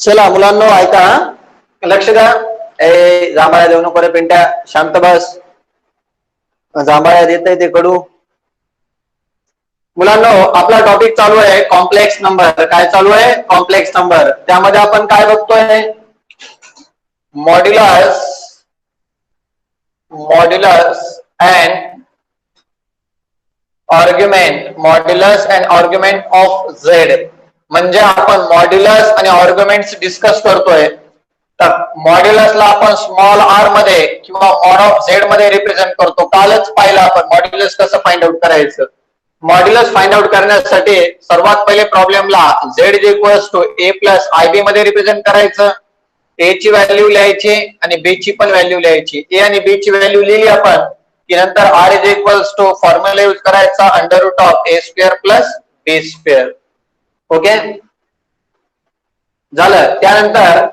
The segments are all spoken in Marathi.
चला मुलांनो ऐका लक्ष द्या. ए जांभळ्या देऊ नको रे पिंट्या, शांत बस. जांभळ्या देते ते कडू. मुलांनो आपला टॉपिक चालू आहे कॉम्प्लेक्स नंबर. काय चालू आहे? Complex number. त्यामध्ये आपण काय बघतोय? Modulus and argument. Modulus and argument of Z. म्हणजे आपण मॉड्युलस आणि आर्ग्युमेंट्स डिस्कस करतोय. तर मॉड्युलसला आपण स्मॉल आर मध्ये किंवा मॉड ऑफ झेड मध्ये रिप्रेझेंट करतो. कालच पाहिलं आपण मॉड्युलस कसं फाइंड आउट करायचं. मॉड्युलस फाइंड आउट करण्यासाठी सर्वात पहिले प्रॉब्लेमला Z is equals to A plus I B मध्ये रिप्रेझेंट करायचं. ए ची व्हॅल्यू लिहायची आणि बी ची पण व्हॅल्यू लिहायची. ए आणि बी ची व्हॅल्यू लिहिली आपण की नंतर R is equals to formula use करायचा under root of A square plus B square. Okay झालं. त्यानंतर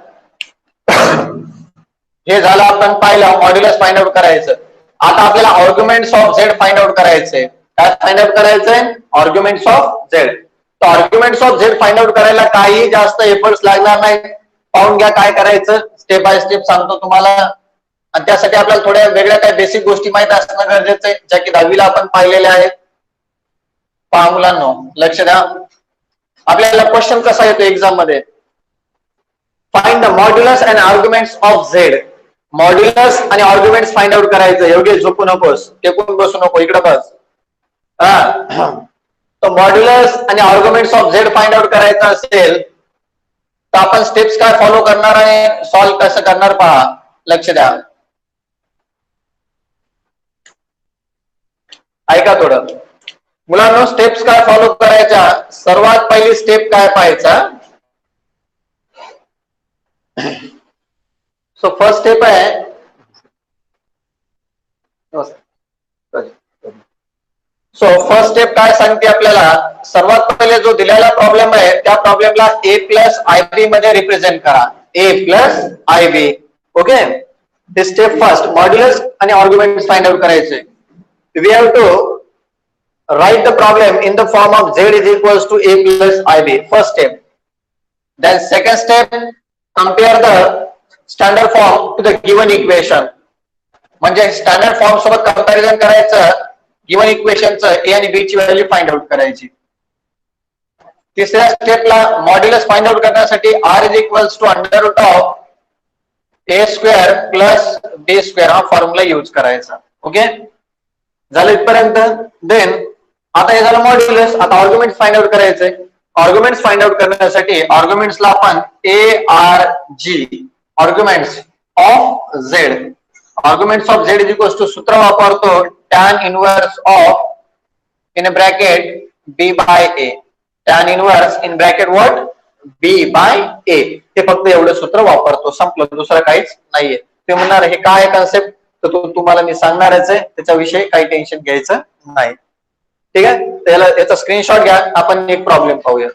हे झालं आपण पाहिलं मॉड्युलस फाइंड आउट करायचं. आता आपल्याला arguments of Z find out करायचंय. काय फाइंड आउट करायचंय? Arguments of Z. तर arguments of Z find out करायला काही जास्त एफर्ट्स लागणार नाही. पाहून घ्या काय करायचं. स्टेप बाय स्टेप सांगतो तुम्हाला. आणि त्यासाठी आपल्याला थोड्या वेगळ्या काही बेसिक गोष्टी माहित असणं गरजेचं आहे, ज्या की 10वीला आपण पाहिलेल्या आहेत. पहा मुलांनो लक्ष द्या. आपल्याला क्वेश्चन कसा येतो एक्झाम मध्ये? Find the modulus and arguments of Z. Modulus आणि आर्ग्युमेंट्स फाइंड आउट करायचं. एवढे झोपू नकोस, टेकून बसू नको, इकडे बस. तर मॉड्युलस आणि arguments of Z find out करायचं असेल तर आपण स्टेप्स काय फॉलो करणार आहे, सॉल्व्ह कसं करणार पहा. लक्ष द्या. ऐका थोडं मुलांनो. स्टेप्स काय फॉलो करायच्या? सर्वात पहिली स्टेप काय पाहायचा? सो फर्स्ट स्टेप आहे फर्स्ट स्टेप काय सांगते आपल्याला? सर्वात पहिले जो दिलेला प्रॉब्लेम आहे त्या प्रॉब्लेमला ए प्लस आय बी मध्ये रिप्रेझेंट करा. A plus I b. Okay. ते स्टेप फर्स्ट. मॉड्युलस आणि आर्ग्युमेंट्स फाइंड आउट करायचे. We have to write the problem in the form of z is equals to a plus ib. First step. Then second step, compare the standard form to the given equation. म्हणजे स्टँडर्ड फॉर्म सोबत कंपॅरिझन करायचं. गिवन इक्वेशनचं ए आणि बी ची व्हॅल्यू फाइंड आउट करायची. तिसऱ्या स्टेपला मॉड्युलस फाइंड आउट करण्यासाठी r is equals to under root of A square plus B square हा फॉर्म्युला यूज करायचा. ओके झालं इथपर्यंत. देन आता हे झालं मॉड्युलस. आता आर्ग्युमेंट्स फाइंड आउट करायचे. आर्ग्युमेंट्स फाइंड आउट करण्यासाठी आर्ग्युमेंट्सला आपण a r g arguments of z. Arguments of Z is equals to सूत्र वापरतो tan inverse of in bracket B by A. tan inverse in bracket what? B by A. ते फक्त एवढं सूत्र वापरतो. संपलं. दुसरं काहीच नाहीये. ते म्हणणार हे काय कन्सेप्ट? तर तुम्हाला मी सांगणारच आहे. त्याच्याविषयी काही टेन्शन घ्यायचं नाही. ठीक आहे. त्याला याचा स्क्रीनशॉट घ्या. आपण एक प्रॉब्लेम पाहूया.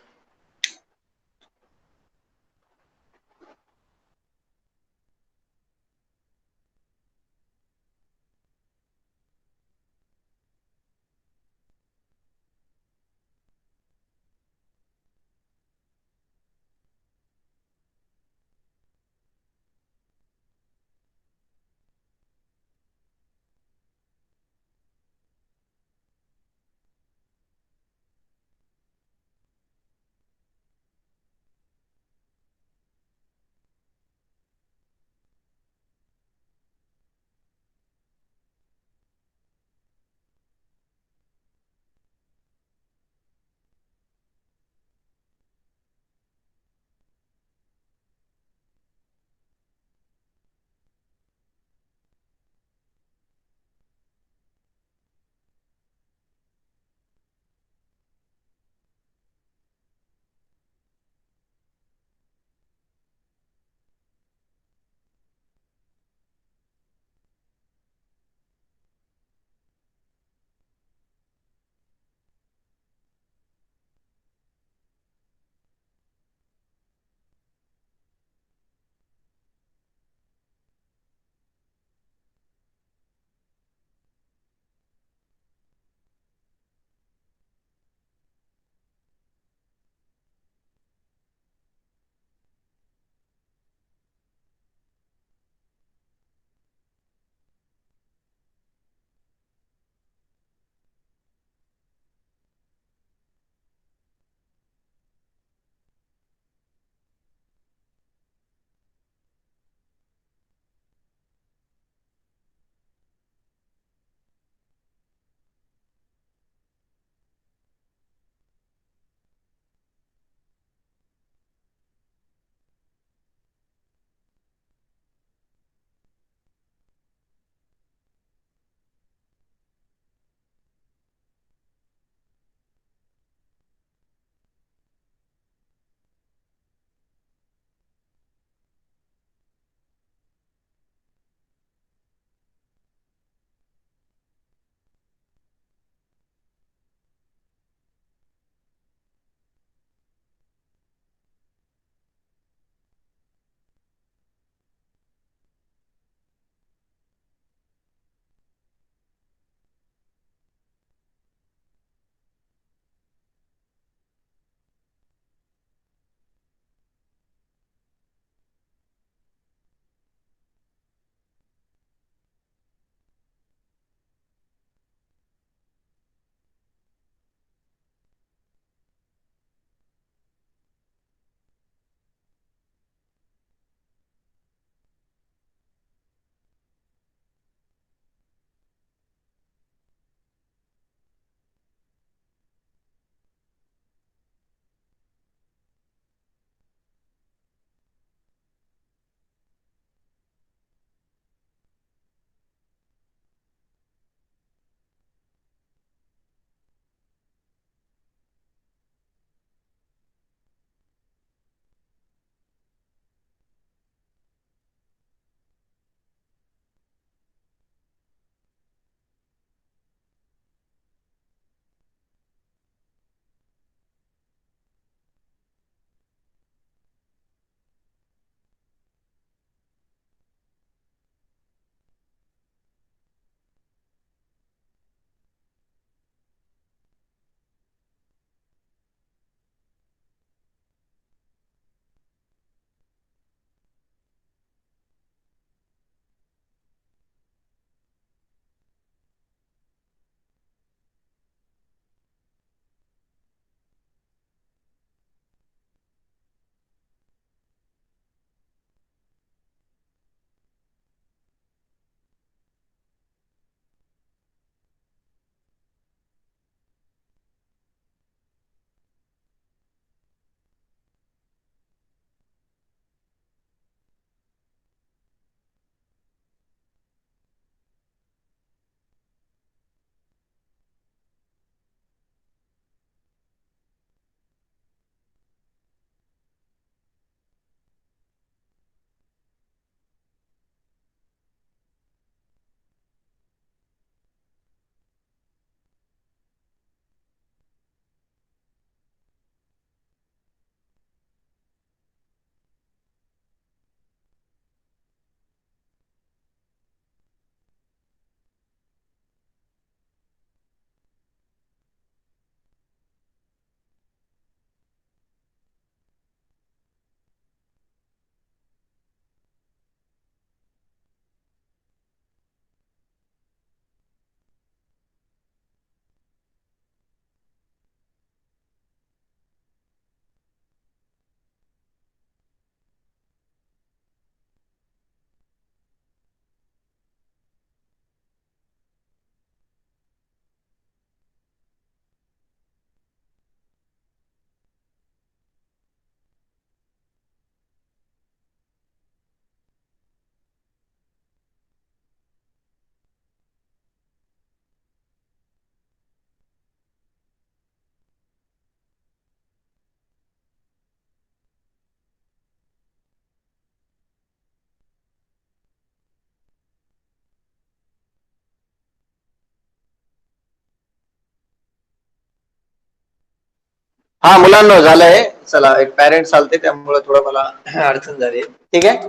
हा मुलांना झालंय. चला एक पॅरेंट्स आलते त्यामुळे थोडं मला अडचण झाली. ठीक आहे.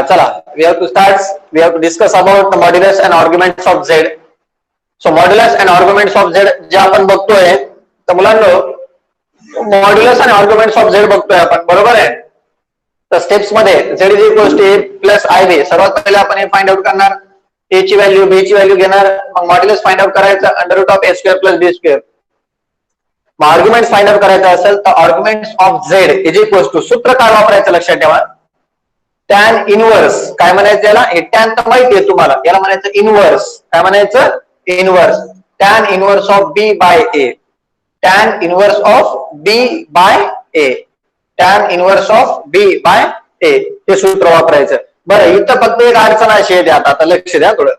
चला we have to start. We have to discuss about modulus and arguments of z. So modulus and arguments of z जे आपण बघतोय तर मुलांना मॉड्युलस आणि आर्ग्युमेंट्स ऑफ झेड बघतोय आपण, बरोबर आहे. तर स्टेप्स मध्ये z is equal to A plus I b. सर्वात पहिले आपण हे फाइंड आउट करणार. ए ची व्हॅल्यू बी ची व्हॅल्यू घेणार, मग मॉड्युलस फाइंड आउट करायचं under root of A square plus B square. मग आर्ग्युमेंट फाइंड आउट करायचं असेल तर arguments of Z is equal to सूत्र काय वापरायचं लक्षात ठेवा. टॅन इनवर्स काय म्हणायचं याला, हे टॅन तर माहिती आहे तुम्हाला, याला म्हणायचं इनवर्स. काय म्हणायचं, inverse. Tan inverse of B by A. Tan inverse of B by A. Tan inverse of B by A हे सूत्र वापरायचं. बरं इथं फक्त एक अडचण अशी आहे, आता लक्ष द्या थोडं.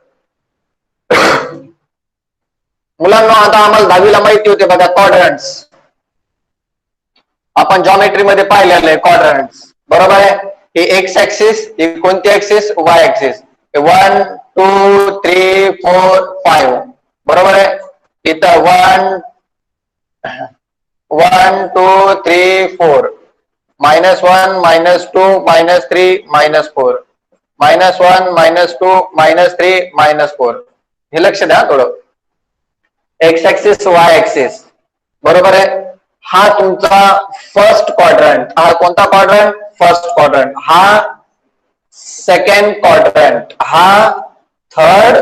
मुलांना आता आम्हाला 10वीला माहिती होते बघा क्वाड्रंट्स. आपण जॉमेट्री मध्ये पाहिलेलं आहे क्वाड्रंट्स, बरोबर आहे. हे एक्स ऍक्सिस, हे कोणती ऍक्सिस, वाय ऍक्सिस. 1 2 3 4 5 बरोबर आहे. इथं 1 2 3 4 -1 -2 -3 -4 -1 -2 -3 -4 हे लक्ष द्या थोडं. एक्स ऍक्सिस वाय ऍक्सिस बरोबर आहे. हा तुमचा फर्स्ट क्वाड्रंट. हा कोणता क्वाड्रंट, फर्स्ट क्वाड्रंट. हा सेकंड क्वाड्रंट. हा थर्ड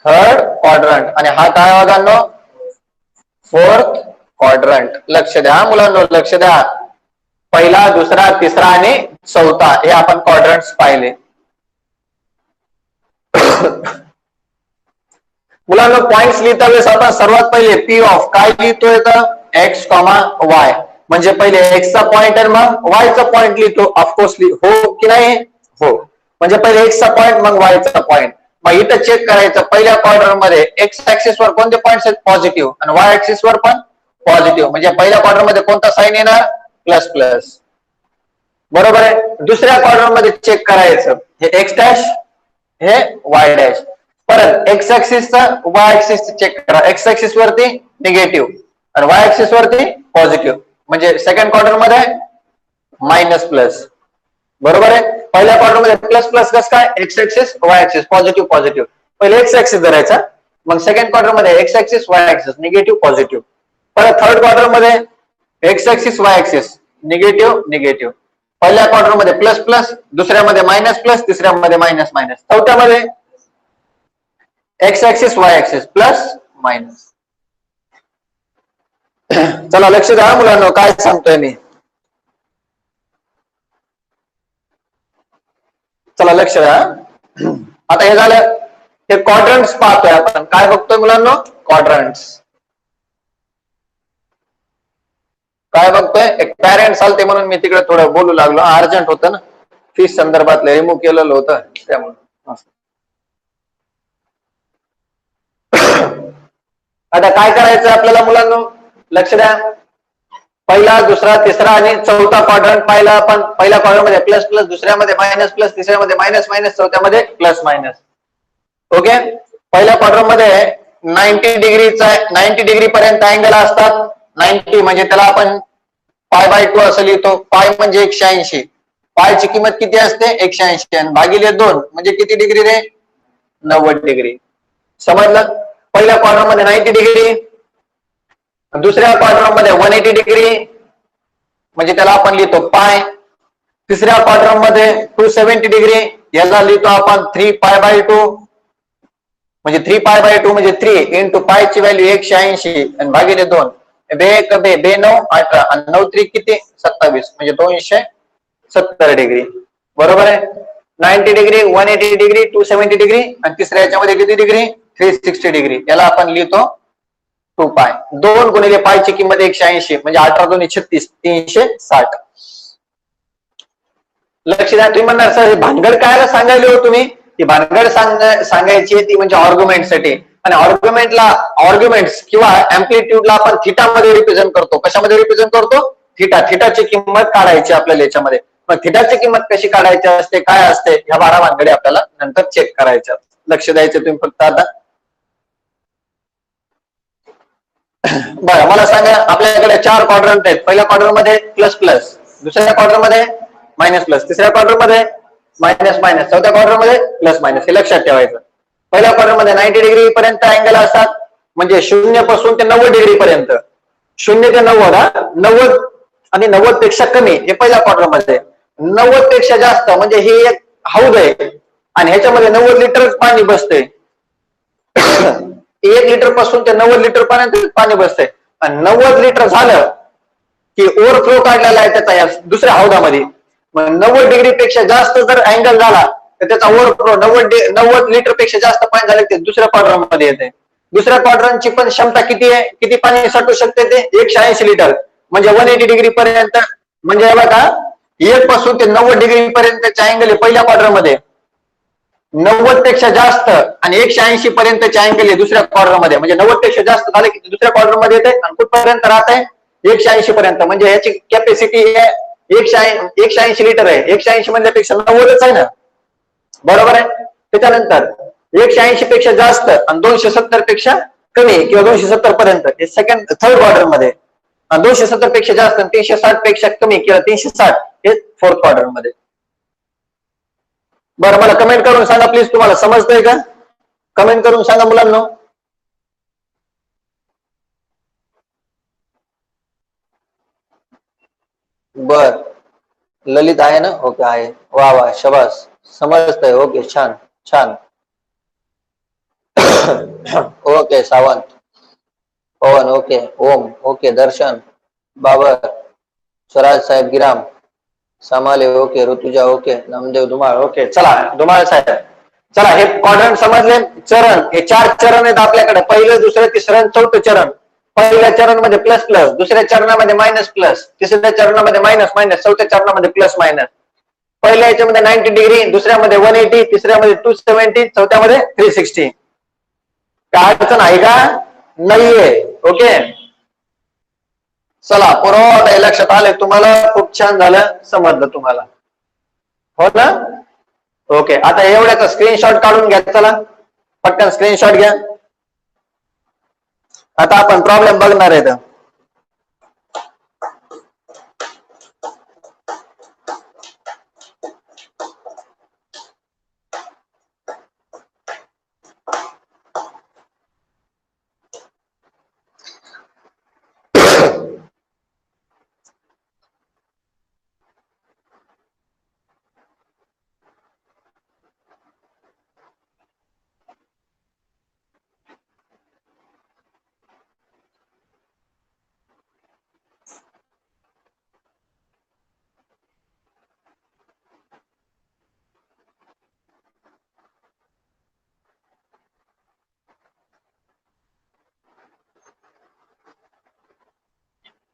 क्वाड्रंट आणि हा काय बघा फोर्थ क्वाड्रंट. लक्ष द्या मुलांनो, लक्ष द्या. पहिला, दुसरा, तिसरा आणि चौथा हे आपण क्वाड्रंट्स पाहिले. मुलांना पॉइंट्स लिहिता वेळेस आपण सर्वात पहिले पी ऑफ काय लिहितोय तर एक्स कॉमा वाय. म्हणजे पहिले एक्सचा पॉइंट आहे मग वायचा पॉइंट लिहितो. ऑफकोर्सली हो की नाही, हो. म्हणजे पहिले एक्सचा पॉइंट मग वायचा पॉइंट. मग इथं चेक करायचं पहिल्या क्वाड्रंट मध्ये एक्स ऍक्सिस वर कोणते पॉइंट्स आहेत, पॉझिटिव्ह, आणि वाय ऍक्सिस वर पण पॉझिटिव्ह. म्हणजे पहिल्या क्वाड्रंट मध्ये कोणता साईन येणार, प्लस प्लस, बरोबर आहे. दुसऱ्या क्वाड्रंट मध्ये चेक करायचं हे एक्स डॅश, हे वाय डॅश. परत एक्स ऍक्सिसचा वाय ऍक्सिस चेक करा. एक्स ऍक्सिस वरती निगेटिव्ह आणि वाय ऍक्सिस वरती पॉझिटिव्ह. म्हणजे सेकंड क्वार्टर मध्ये मायनस प्लस, बरोबर आहे. पहिल्या क्वार्टर मध्ये प्लस प्लस कसं काय, x axis Y axis positive positive. पहिले एक्स ऍक्सिस धरायचा, मग सेकंड क्वार्टर मध्ये x axis Y axis negative positive. परत थर्ड क्वार्टर मध्ये x axis Y axis negative negative. पहिल्या क्वार्टर मध्ये प्लस प्लस, दुसऱ्यामध्ये मायनस प्लस, तिसऱ्यामध्ये मायनस मायनस, चौथ्यामध्ये X axis Y axis plus minus. चला लक्ष द्या मुलांना काय सांगतोय मी. चला लक्ष द्या. आता हे झालं, हे क्वाड्रंट्स पाहतोय आपण. काय बघतोय मुलांना, क्वाड्रंट्स. काय बघतोय, एक पॅरेंट्स आलते म्हणून मी तिकडे थोडं बोलू लागलो. अर्जंट होतं ना, फीस संदर्भात रिमूव्ह केलेलं होतं त्यामुळे. आता काय करायचं आपल्याला मुलांना, लक्ष द्या. पहिला, दुसरा, तिसरा आणि चौथा क्वाड्रंट पाहिला आपण. पहिल्या क्वाड्रंट मध्ये प्लस प्लस, दुसऱ्यामध्ये मायनस प्लस, तिसऱ्यामध्ये मायनस मायनस, चौथ्यामध्ये प्लस मायनस. ओके. पहिल्या क्वाड्रंट मध्ये 90 डिग्रीचा 90 डिग्री पर्यंत अँगल असतात. 90 म्हणजे त्याला आपण π/2 असं लिहितो. पाय म्हणजे 180. पायची किंमत किती असते, 180 आणि भागिले 2 म्हणजे किती डिग्री रे, 90 डिग्री. समजलं. पहिल्या क्वाड्रंट मध्ये 90 डिग्री, दुसऱ्या क्वाड्रंट मध्ये 180 डिग्री म्हणजे त्याला आपण लिहितो पाय. तिसऱ्या क्वाड्रंट मध्ये 270 डिग्री, याला लिहितो आपण 3π/2 म्हणजे 3π/2 म्हणजे 3 इंटू पायची व्हॅल्यू 180 आणि भागिले 2. बे 9 18 आणि 9 3 किती 27 म्हणजे 270 डिग्री, बरोबर आहे. 90 डिग्री, 180 डिग्री, 270 डिग्री आणि तिसऱ्या याच्यामध्ये किती डिग्री, 360 डिग्री. याला आपण लिहितो 2π. 2 गुणिले पायची किंमत 180 म्हणजे 18 2 36 360. लक्ष द्या. तुम्ही म्हणणार सर भानगड काय सांगायला हो तुम्ही, ती भानगड सांगायची ती म्हणजे आर्ग्युमेंट साठी. आणि आर्ग्युमेंट्स किंवा अँप्लिट्यूडला आपण थिटा मध्ये रिप्रेझेंट करतो. कशामध्ये रिप्रेझेंट करतो, थिटा. थिटाची किंमत काढायची आपल्याला याच्यामध्ये. मग थिटाची किंमत कशी काढायची असते, काय असते, ह्या 12 भानगडी आपल्याला नंतर चेक करायच्या. लक्ष द्यायचं तुम्ही फक्त आता. बरं मला सांगा, आपल्याकडे 4 क्वाड्रंट आहेत. पहिल्या क्वाड्रंट मध्ये प्लस प्लस, दुसऱ्या क्वाड्रंट मध्ये मायनस प्लस, तिसऱ्या क्वाड्रंट मध्ये मायनस मायनस, चौथ्या क्वाड्रंट मध्ये प्लस मायनस. हे लक्षात ठेवायचं. पहिल्या क्वाड्रंट मध्ये 90 डिग्री पर्यंत अँगल असतात, म्हणजे 0 पासून ते 90 डिग्री पर्यंत. 0 ते 90, 90 आणि 90 पेक्षा कमी हे पहिल्या क्वाड्रंट मध्ये. 90 पेक्षा जास्त म्हणजे हे एक हौद आहे आणि ह्याच्यामध्ये 90 लिटर पाणी बसते. 1 लिटर पासून ते 90 लिटर पर्यंत पाणी बसते. आणि 90 लिटर झालं की ओव्हरफ्लो काढलेला आहे त्याचा या दुसऱ्या हौदामध्ये. मग 90 डिग्री पेक्षा जास्त जर अँगल झाला तर त्याचा ओव्हरफ्लो 90 लिटर पेक्षा जास्त पाणी झालं ते दुसऱ्या क्वाड्रंट मध्ये येते. दुसऱ्या क्वाड्रंटची पण क्षमता किती आहे, किती पाणी साठवू शकते ते 180 लिटर, म्हणजे 180 डिग्री पर्यंत. म्हणजे बघा 1 पासून ते 90 डिग्री पर्यंतचा अँगल आहे पहिल्या क्वाड्रंट मध्ये, 90 पेक्षा जास्त आणि 180 पर्यंतचे अँगल आहे दुसऱ्या क्वाड्रंट मध्ये. म्हणजे 90 पेक्षा जास्त झाले की दुसऱ्या क्वाड्रंट मध्ये येते आणि कुठपर्यंत राहत आहे, 180 पर्यंत. म्हणजे याची कॅपॅसिटी 180 लिटर आहे. 180 म्हणल्यापेक्षा 90च आहे ना, बरोबर आहे. त्याच्यानंतर 180 पेक्षा जास्त आणि 270 पेक्षा कमी किंवा 270 पर्यंत हे थर्ड क्वाड्रंट मध्ये, आणि 270 पेक्षा जास्त आणि 360 पेक्षा कमी किंवा 360 हे फोर्थ क्वाड्रंट मध्ये. बरं मला कमेंट करून सांगा प्लीज, तुम्हाला समजतंय का? कमेंट करून सांगा मुलांनो. बर ललित आहे ना, ओके आहे, वा वा शबास, समजतंय, ओके छान छान. Okay Sawant, Pawan okay, Om okay, Darshan, Babar, Swaraj साहेब Giram, Samale okay, Rutuja okay, Namdev Dhumal okay. चला धुमाळ साहेब, चला हे क्वाड्रंट समजले. चरण हे 4 चरण आहेत आपल्याकडे, पहिलं दुसरं तिसरं चौथं चरण. पहिल्या चरणामध्ये प्लस प्लस, दुसऱ्या चरणामध्ये मायनस प्लस, तिसऱ्या चरणामध्ये मायनस मायनस, चौथ्या चरणामध्ये प्लस मायनस. पहिल्या याच्यामध्ये 90 डिग्री, दुसऱ्यामध्ये 180, तिसऱ्यामध्ये 270, चौथ्यामध्ये 360. काय अडचण आहे का? नाहीये. ओके चला पुरवठा लक्षात आले तुम्हाला, खूप छान झालं, समजलं तुम्हाला, हो ना. ओके आता एवढ्याचा स्क्रीनशॉट काढून घ्या. चला पटकन स्क्रीनशॉट घ्या. आता आपण प्रॉब्लेम बघणार आहे.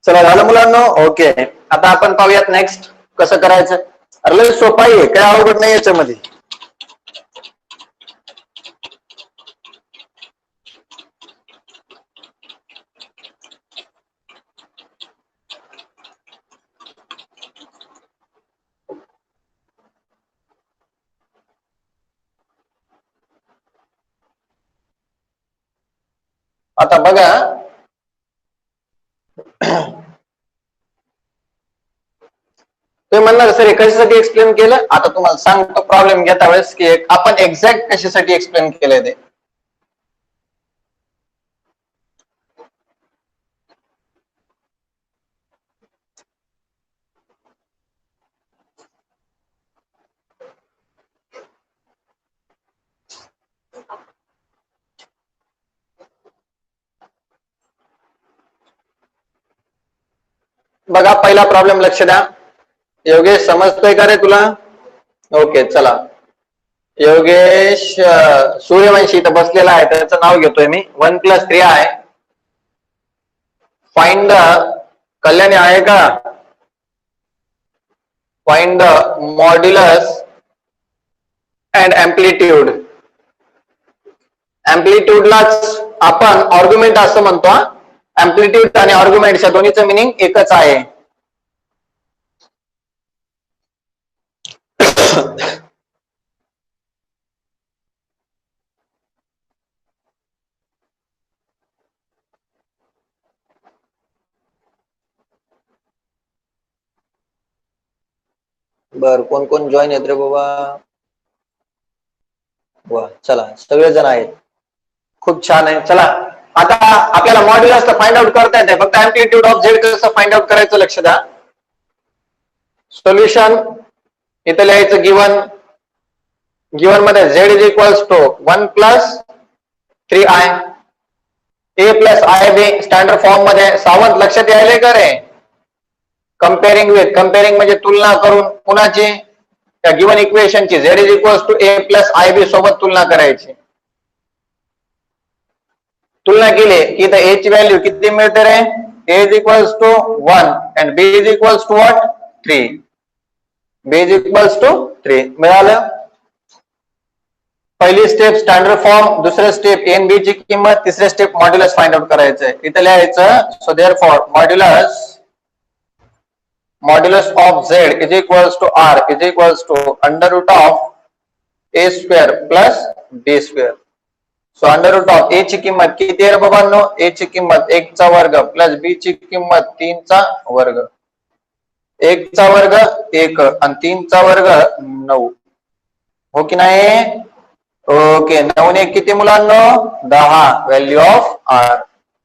चला झालं मुलांना. ओके आता आपण पाहूयात नेक्स्ट कसं करायचं. अरे सोपा आहे, काय अवघड नाही याच्यामध्ये. आता बघा तुम्ही म्हणणार सर हे कशासाठी एक्सप्लेन केलं. आता तुम्हाला सांगतो प्रॉब्लेम घेता वेळेस की आपण एक्झॅक्ट कशासाठी एक्सप्लेन केलंय ते. बघा पहिला प्रॉब्लेम लक्ष द्या. योगेश समजतोय का रे तुला? ओके चला योगेश सूर्यवंशी इथं बसलेला आहे, त्याचं नाव घेतोय मी. 1+3 आहे. फाइंड द, कल्याणी आहे का? Find the modulus and amplitude. एम्प्लिट्यूडलाच आपण आर्ग्युमेंट असं म्हणतो. एम्प्लिट्यूड आणि आर्ग्युमेंटच्या दोन्हीचं मिनिंग एकच आहे. बर, कोण कोण जॉईन आहेत रे बाबा? वा, चला सगळेजण आहेत, खूप छान आहे. चला आता आपल्याला मॉड्युलस फाइंड आउट करता येते, फक्त एम्प्लिट्यूड ऑफ झेड कसं फाइंड आउट करायचं लक्ष द्या. सोल्युशन इथं लिहायचं गिवन मध्ये z is equals to 1 plus 3i a plus I b standard form मध्ये. सावंत लक्षात यायले का रे? कंपेअरिंग विथ, कंपेअरिंग म्हणजे तुलना करून, कुणाची? त्या गिवन इक्वेशनची Z is equals to A plus I B सोबत तुलना करायची. तुलना केली की इथं ए ची व्हॅल्यू किती मिळते रे? A is equals to 1 and B is equals to what? 3. B is equals to 3 मिळालं. पहिली स्टेप स्टँडर्ड फॉर्म, दुसरे स्टेप एन बी ची किंमत, तिसरे स्टेप मॉड्युलस फाइंड आउट करायचंय. इथं लिहायचं so therefore modulus of Z is equals to R is equals to under root of A square plus B square. So under root of A ची किंमत किती आहे बाबांनो? ए ची किंमत 1 चा वर्ग प्लस बी ची किंमत 3 चा वर्ग. 1 चा वर्ग 1 आणि 3 चा वर्ग 9. हो की नाही? ओके, 9 ने किती मुलांनो? 10. Value of r,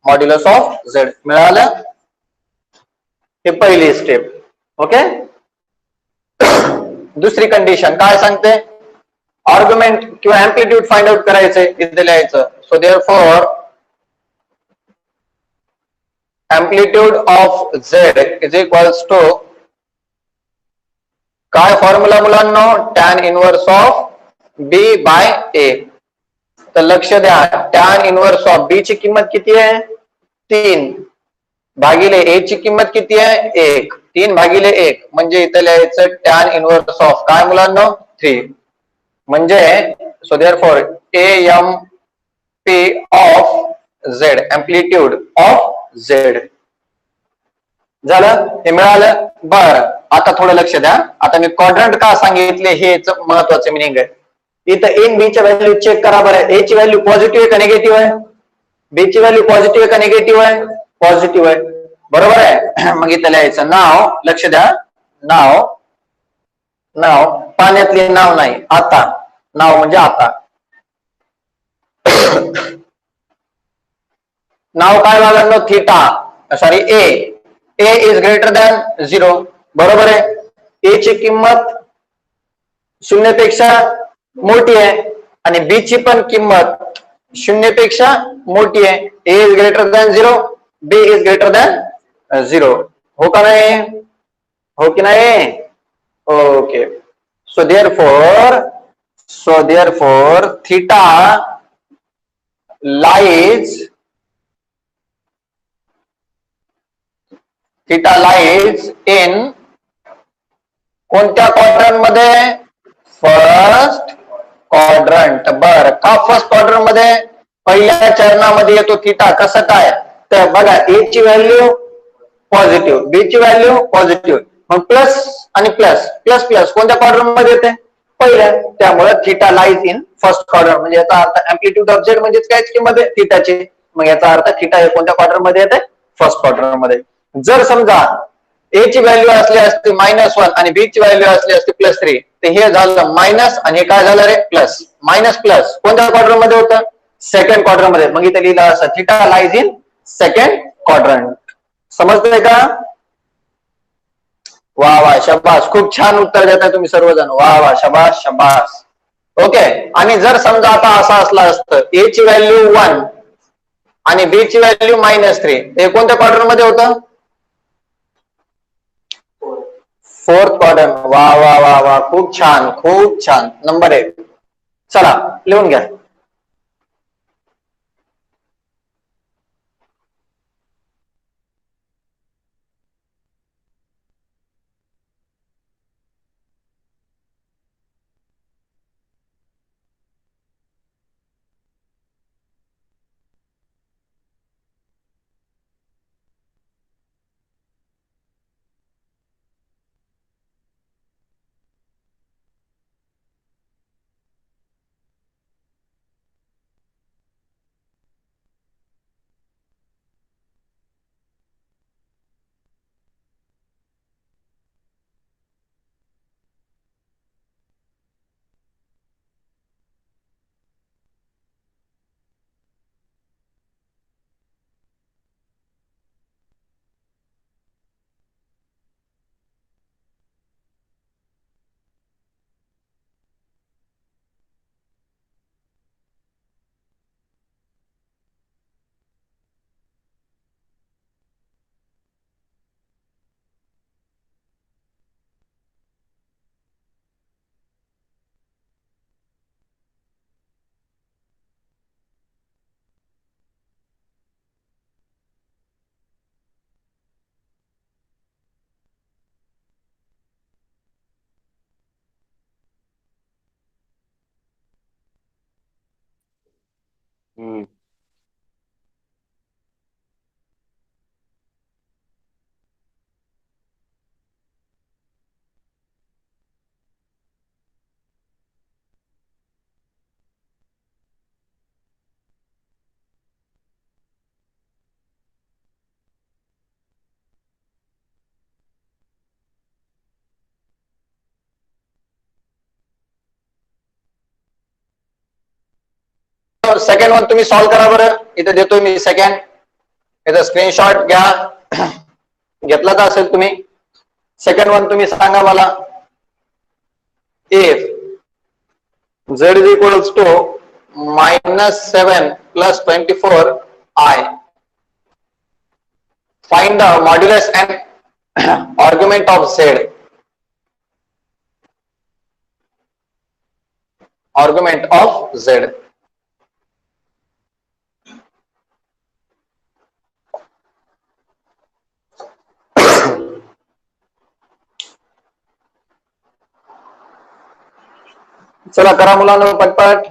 modulus of z मिळालं. हे पहिली स्टेप. ओके. दुसरी कंडिशन काय सांगते? आर्ग्युमेंट किंवा एम्प्लिट्यूड फाइंड आउट करायचंय, इथे लिहायचं so therefore amplitude of Z is equals to काय फॉर्म्युला मुलांनो? Tan inverse of B by A. तर लक्ष द्या, टॅन इनवर्स ऑफ बी ची किंमत किती आहे? 3 भागिले ए ची किंमत किती आहे? 1. 3 भागिले 1 म्हणजे इथं लिहायचं टॅन इनवर्स ऑफ काय मुलांनो? 3. म्हणजे so therefore a m p of z, amplitude of z. झालं, हे मिळालं. बरं, आता थोडं लक्ष द्या. आता मी क्वाड्रंट का सांगितले हे महत्वाचं मिनिंग आहे. इथं एन बी च्या व्हॅल्यू चेक करा बरं. ए ची व्हॅल्यू पॉझिटिव्ह आहे का निगेटिव्ह आहे? बी ची व्हॅल्यू पॉझिटिव्ह आहे का निगेटिव्ह आहे? पॉझिटिव्ह आहे, बरोबर आहे. मग इथं लिहायचं नाव, लक्ष द्या, नाव, नाव पाण्यातले नाव नाही, आता नाव म्हणजे आता. नाव काय लागलं? Theta, sorry A. A is greater than 0, बरोबर आहे. ए ची किंमत 0 पेक्षा मोठी आहे आणि बी ची पण किंमत 0 पेक्षा मोठी आहे. A is greater than 0, B is greater than 0. हो का नाही? हो की नाही? Okay. So therefore theta lies in कोणत्या क्वाड्रंट मध्ये? First quadrant. बर, का फर्स्ट क्वाड्रंट मध्ये? पहिल्या चरणामध्ये येतो थीटा. कसं काय? तर बघा, ए ची व्हॅल्यू पॉझिटिव्ह, बी ची व्हॅल्यू पॉझिटिव्ह, मग प्लस आणि प्लस प्लस प्लस कोणत्या क्वाड्रंट मध्ये येते? पहिल्या. त्यामुळे theta lies in first quadrant. म्हणजे याचा अर्थ एम्प्लिट्यूड ऑफ झेड म्हणजे काय किंमत आहे? थीटाची. मग याचा अर्थ थीटा हे कोणत्या क्वाड्रंट मध्ये येते? फर्स्ट क्वाड्रंट मध्ये. जर समजा ए ची व्हॅल्यू असली असती -1 आणि बी ची व्हॅल्यू असली असती +3, तर हे झालं मायनस आणि हे काय झालं रे? प्लस. मायनस प्लस कोणत्या क्वाड्रंट मध्ये होतं? सेकंड क्वाड्रंट मध्ये. मग इथे लिहिलं असं theta lies in second quadrant. समजतंय का? वा वा, शाबास, खूप छान उत्तर देताय तुम्ही सर्वजण. वा वा, शाबास शाबास. ओके. आणि जर समजा आता असं असलं असतं ए ची व्हॅल्यू 1 आणि बी ची व्हॅल्यू -3, हे कोणत्या क्वाड्रंट मध्ये होतं? Fourth quadrant. वा वा वा वा, खूप छान खूप छान. नंबर 1. चला लिहून घ्या. हम्म. सेकंड वन तुम्ही सॉल्व्ह करा बरं. इथे देतोय मी सेकंड. इथं स्क्रीनशॉट घ्या. घेतला तर असेल तुम्ही. सेकंड वन तुम्ही सांगा मला. If z is equals to -7 plus 24i, find the modulus and argument of z. Argument of z. चला करा मुलांनो पटपट.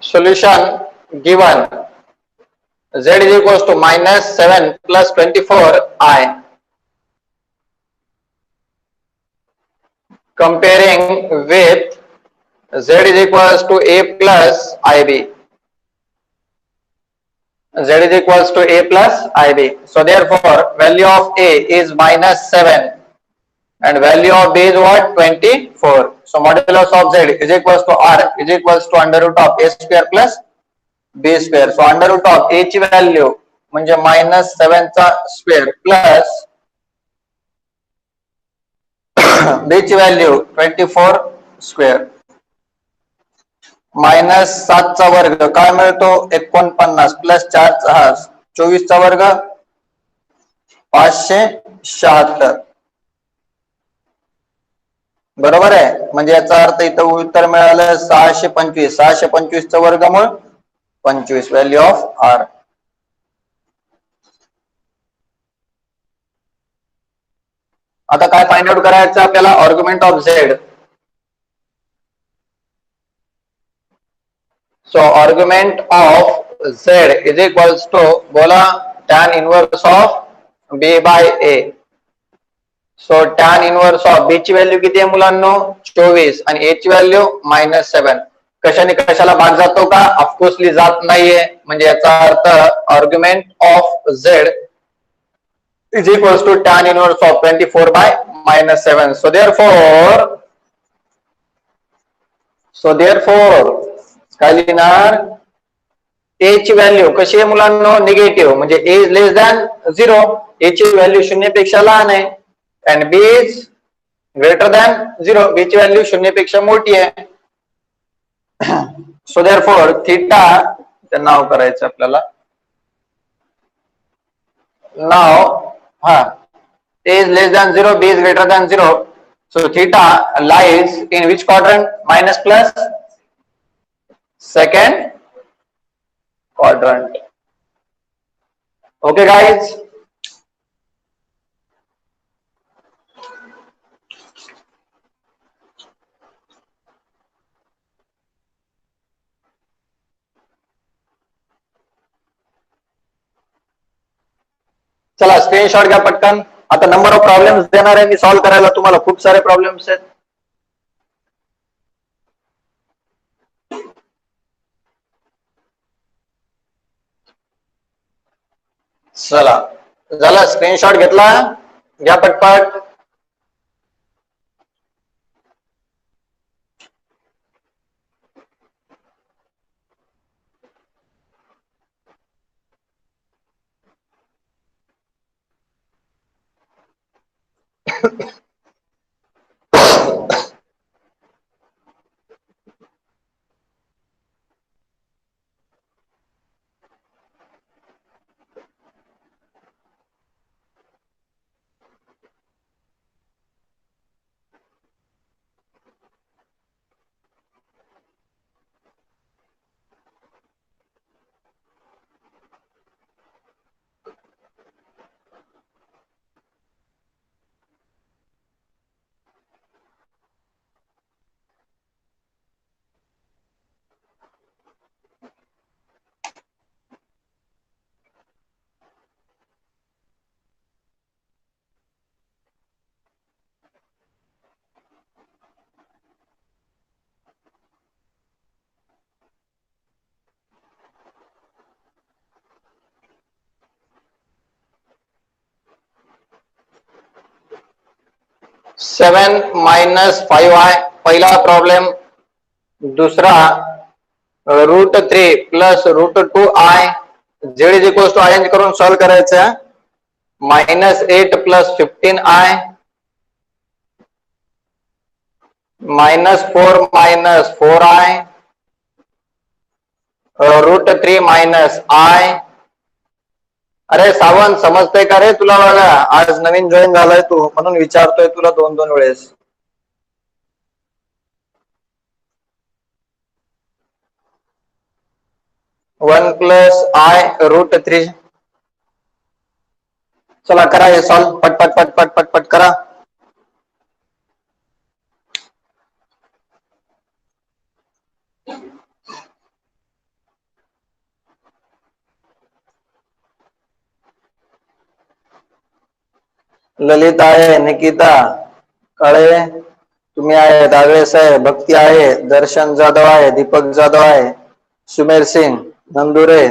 Solution given. Z is equals to -7 plus 24i. Comparing with Z is equals to a plus ib. Z is equals to a plus ib. So therefore value of a is -7 and value of b is what? 24. So modulus of z is equals to r is equals to under root of a square plus b square. So under root of a ची व्हॅल्यू म्हणजे -7 चा स्क्वेअर प्लस b ची व्हॅल्यू 24 स्क्वेअर -7 चा वर्ग काय मिळतो 49 प्लस 4 चा 24 चा वर्ग 576. बरोबर आहे. म्हणजे याचा अर्थ इथं उत्तर मिळालं 625. 625 चं वर्गमूळ 25. Value of r. आता काय फाइंड आउट करायचं आपल्याला? Argument of z. So argument of Z is equals to बोला tan inverse of b by a. So tan inverse of b ची व्हॅल्यू किती आहे मुलांनो? 24 आणि a ची व्हॅल्यू -7. कशाने कशाला भाग जातो का? ऑफकोर्सली जात नाहीये. म्हणजे याचा अर्थ argument of z is equals to tan inverse of 24 by -7. So therefore काय लिहिणार? a ची व्हॅल्यू कशी आहे मुलांनो? निगेटिव्ह. म्हणजे a is less than 0. a ची व्हॅल्यू 0 पेक्षा लहान आहे and b is greater than 0. b ची व्हॅल्यू 0 पेक्षा मोठी आहे. So therefore theta नाव करायचं आपल्याला. Now a is less than 0, b is greater than 0. So theta lies in which quadrant? Minus plus? Second quadrant. Okay guys? चला स्क्रीनशॉट घ्या पटकन. आता नंबर ऑफ प्रॉब्लेम्स देणार आहे मी सॉल्व्ह करायला. तुम्हाला खूप सारे प्रॉब्लेम्स आहेत. चला झाला. स्क्रीनशॉट घेतला घ्या पटपट. 7 - 5i पहिला प्रॉब्लेम. दूसरा √3 plus √2i z is equal to arrange करून सॉल्व करायचं. -8 प्लस 15i -4 - 4i √3 -i. अरे सावंत, समजतंय का रे तुला? बघा, आज नवीन जॉईन झालाय तू, म्हणून विचारतोय तुला 2-2 वेळेस. 1 प्लस i √3. चला करा हे सॉल्व, पटपट पटपट पटपट करा. ललित आहे, निकिता काळे तुम्ही आहे, दावेस आहे, भक्ती आहे, दर्शन जाधव आहे, दीपक जाधव आहे, सुमेर सिंग, नंदुरे,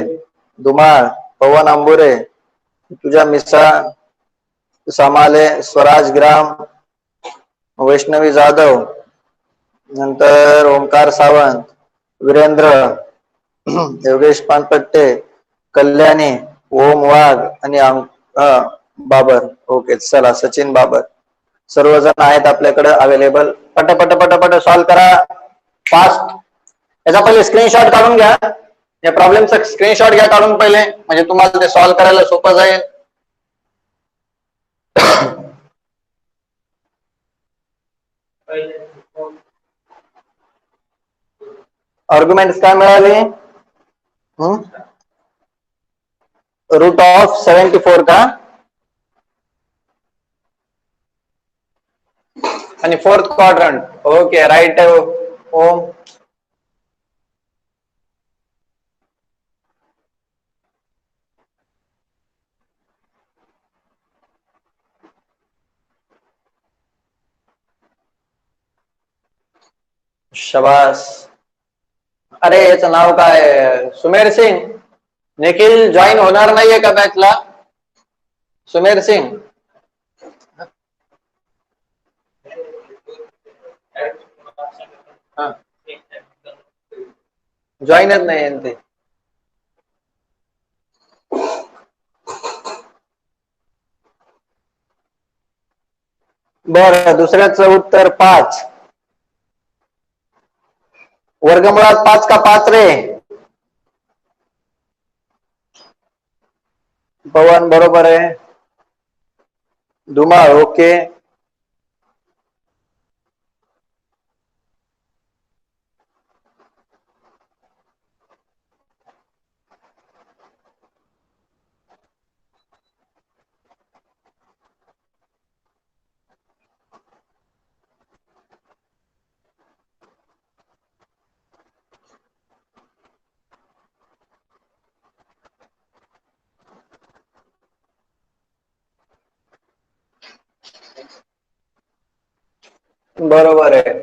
धुमाळ, पवन आंबुरे, तुझ्या मिसा सामाले, स्वराज ग्राम, वैष्णवी जाधव, नंतर ओंकार सावंत, वीरेंद्र, योगेश पानपट्टे, कल्याणी, ओम वाघ आणि बाबर. ओके, चला सचिन बाबर सर्वजण आहेत आपल्याकडे अवेलेबल. पटापट पटापट सॉल्व करा फास्ट. याचा पहिले स्क्रीनशॉट काढून घ्या, या प्रॉब्लेमचा स्क्रीनशॉट घ्या काढून पहिले, म्हणजे तुम्हाला ते सॉल्व करायला सोपं जाईल. आर्ग्युमेंट्स काय मिळाले? √74 का? आणि 4th क्वाड्रंट. ओके, राईट आहे ओम. शबास. अरे याचं नाव काय? सुमेर सिंग. निखिल जॉईन होणार नाहीये का बॅचला? सुमेर सिंग जॉईनच नाही ते. बरं, दुसऱ्याचं उत्तर 5. वर्गमुळात 5 का 5 रे? पवन बरोबर आहे. धुमाळ ओके. बरोबर आहे.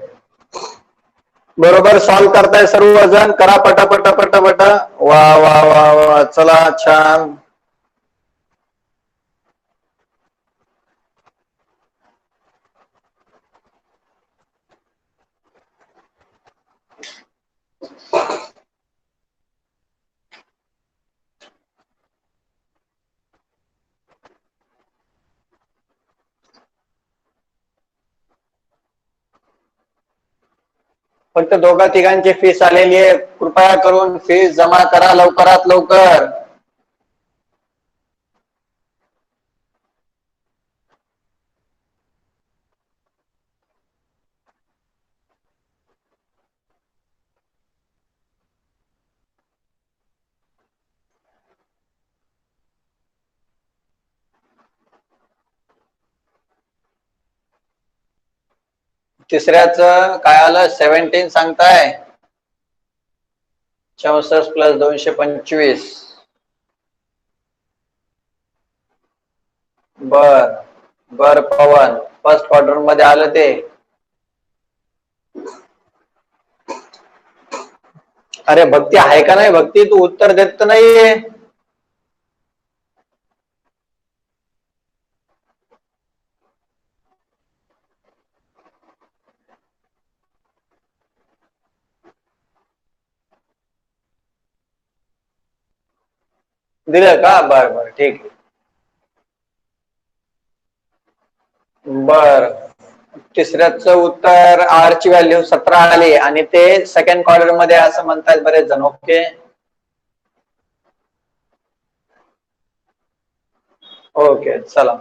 बरोबर सॉल्व करताय सर्वजण, करा पटापट पटापट. वा वा वा वा, चला छान. फक्त दोघा तिघांची फीस आलेली आहे, कृपया करून फीस जमा करा लवकरात लवकर. तिसऱ्याच काय आलं? 17 सांगताय. 64 + 225. बर बर पवन, फर्स्ट क्वाड्रंट मध्ये आलं ते. अरे भक्ती आहे का नाही? भक्ती तू उत्तर देत नाहीये. दिलं का? बर बर ठीक आहे. बर, तिसऱ्याचं उत्तर आर ची व्हॅल्यू 17 आली आणि ते सेकंड क्वार्टर मध्ये असं म्हणतात बरेच जण. ओके ओके चला.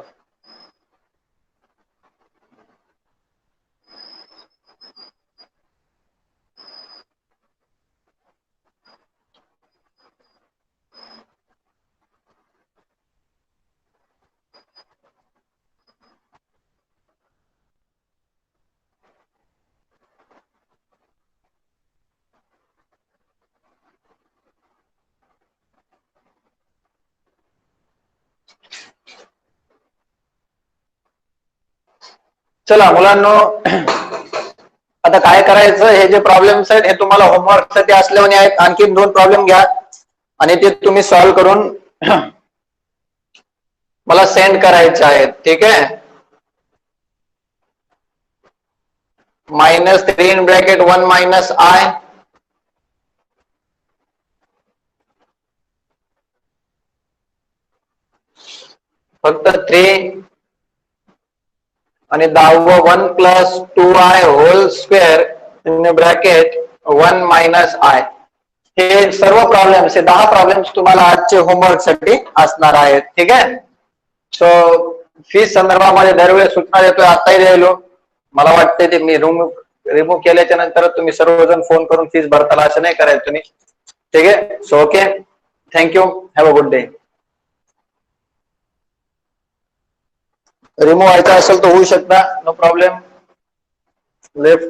चला मुलांनो, आता काय करायचं, हे जे प्रॉब्लेम्स आहेत हे तुम्हाला होमवर्क साठी असल्याने आहेत. आणखी 2 प्रॉब्लेम घ्या आणि ते तुम्ही सॉल्व्ह करून मला सेंड करायचे आहेत. ठीक आहे. -3 इन ब्रॅकेट 1 मायनस आय फक्त 3 आणि 10 1 plus 2i whole square in bracket 1 minus i. हे सर्व प्रॉब्लेम्स, हे 10 प्रॉब्लेम्स तुम्हाला आजचे होमवर्क साठी असणार आहेत. ठीक आहे. सो फीस संदर्भामध्ये दरवेळेस सूचना देतोय, आताही द्यायलो. मला वाटते ते मी रिमूव्ह केल्याच्या नंतर तुम्ही सर्वजण फोन करून फीस भरताल, असं नाही करायचं तुम्ही. ठीक आहे. So okay, thank you, have a good day. Remove व्हायचा असेल तर होऊ शकता, नो प्रॉब्लेम. लेफ्ट